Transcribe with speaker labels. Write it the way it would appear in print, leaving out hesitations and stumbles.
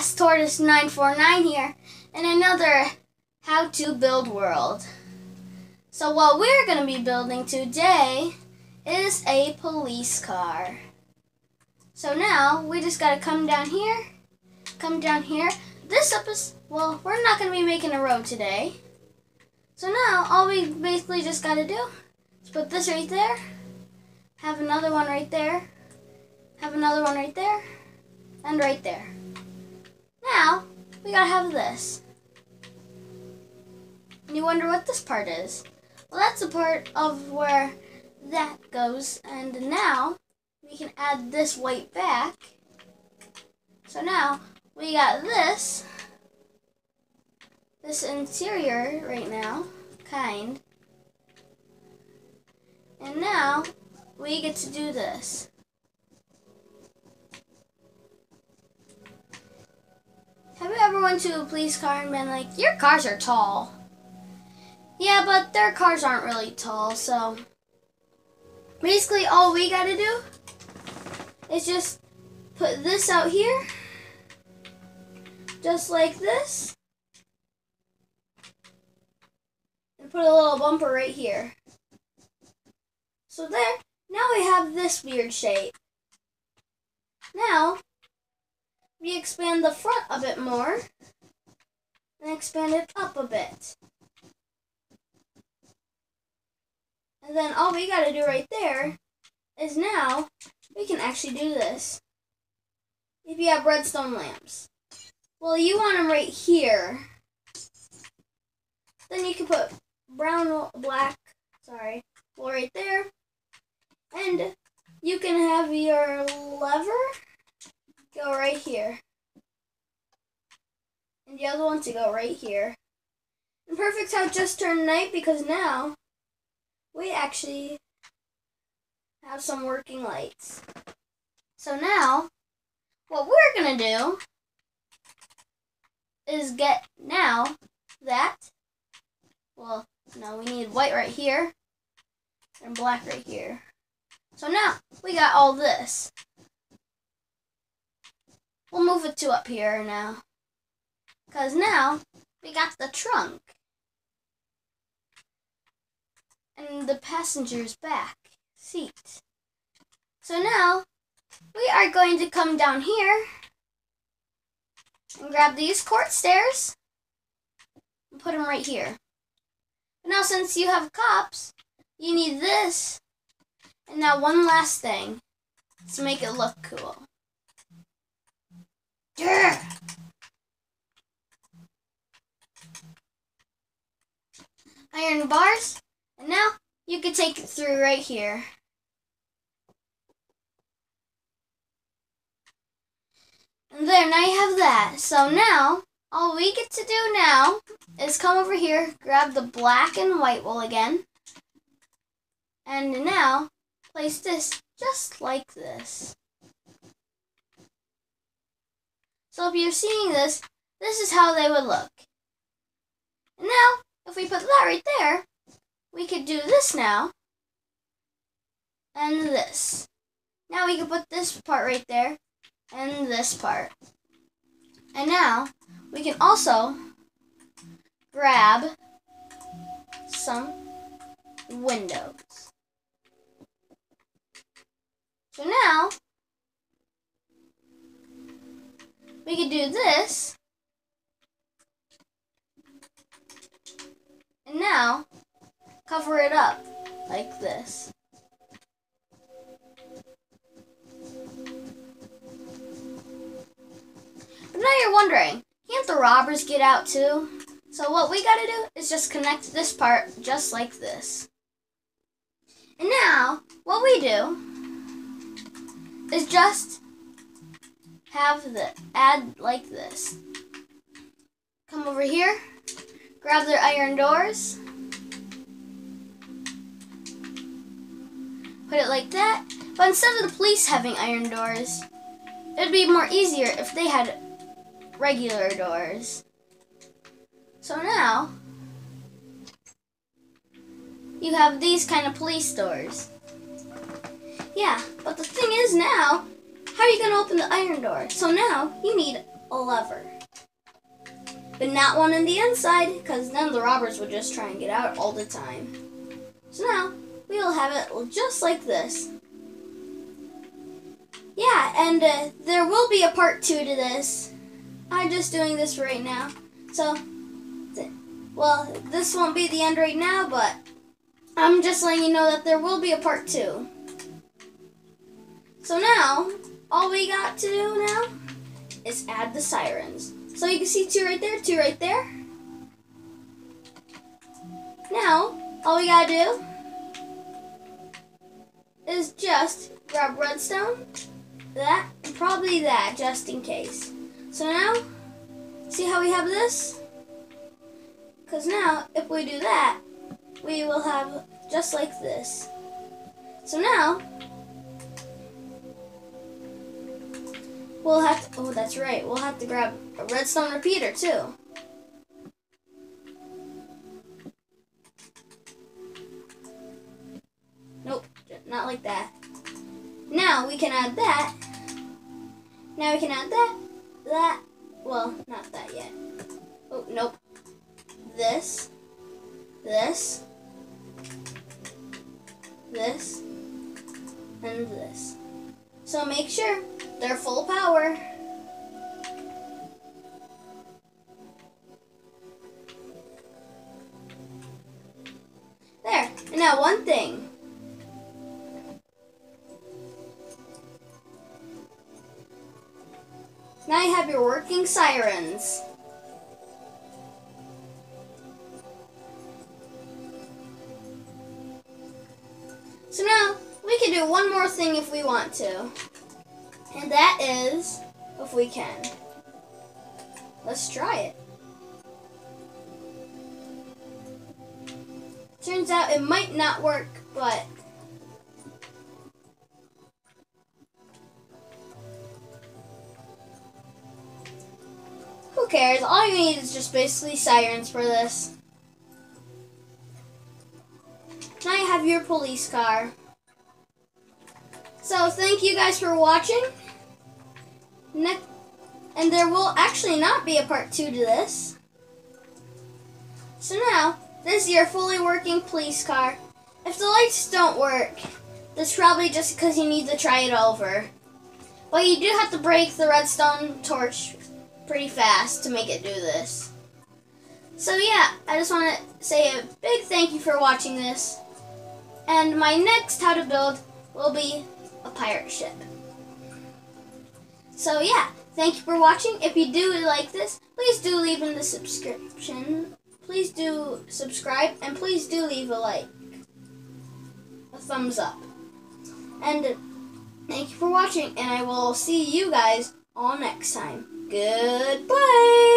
Speaker 1: Fast Tortoise 949 here in another how to build world. So what we're going to be building today is a police car. So now we just got to come down here. This well, we're not going to be making a road today. So now all we basically just got to do is put this right there, have another one right there, have another one right there, and right there. Now, we gotta have this. And you wonder what this part is. Well, that's the part of where that goes. And now, we can add this white back. So now, we got this interior right now, kind. And now, we get to do this. Have you ever went to a police car and been like, your cars are tall? Yeah, but their cars aren't really tall, so basically all we gotta do is just put this out here, just like this, and put a little bumper right here. So there, now we have this weird shape. Now, we expand the front a bit more and expand it up a bit. And then all we gotta do right there is now we can actually do this. If you have redstone lamps, well, you want them right here. Then you can put well, right there. And you can have your lever go right here. And the other one to go right here. And perfect how it just turned night, because now we actually have some working lights. So now, what we're going to do is get now that, well, no, we need white right here and black right here. So now we got all this. We'll move it to up here now, because now we got the trunk and the passenger's back seat. So now we are going to come down here and grab these court stairs and put them right here. But now since you have cops, you need this. And now one last thing to make it look cool. Yeah. Iron bars, and now you can take it through right here. And there, now you have that. So now, all we get to do now is come over here, grab the black and white wool again, and now place this just like this. So if you're seeing this, this is how they would look. And now, if we put that right there, we could do this now, and this. Now we can put this part right there, and this part. And now, we can also grab some windows. So now, we can do this, and now cover it up like this. But now you're wondering, can't the robbers get out too? So what we gotta do is just connect this part just like this. And now, what we do is just have the add like this. Come over here, grab their iron doors, put it like that. But instead of the police having iron doors, it'd be more easier if they had regular doors. So now you have these kind of police doors. Yeah, but the thing is now, how are you going to open the iron door? So now you need a lever. But not one on the inside, because then the robbers would just try and get out all the time. So now, we will have it just like this. Yeah, and there will be a part 2 to this. I'm just doing this right now. So, well, this won't be the end right now, but I'm just letting you know that there will be a part 2. So now, all we got to do now is add the sirens. So you can see 2 right there, 2 right there. Now, all we gotta do is just grab redstone, that, and probably that, just in case. So now, see how we have this? Because now, if we do that, we will have just like this. So now, we'll have to, oh that's right, we'll have to grab a redstone repeater too. Nope, not like that. Now we can add that. Now we can add that, well, not that yet. Oh, nope. This, and this. So make sure they're full power. There, and now one thing. Now you have your working sirens. So now, we can do one more thing if we want to. And that is, if we can. Let's try it. Turns out it might not work, but who cares? All you need is just basically sirens for this. Now you have your police car. So thank you guys for watching. And there will actually not be a part 2 to this. So now, this is your fully working police car. If the lights don't work, that's probably just because you need to try it over. But you do have to break the redstone torch pretty fast to make it do this. So yeah, I just want to say a big thank you for watching this. And my next how to build will be a pirate ship. So yeah, thank you for watching. If you do like this, please do leave in the subscription. Please do subscribe, and please do leave a like, a thumbs up. And thank you for watching, and I will see you guys all next time. Goodbye!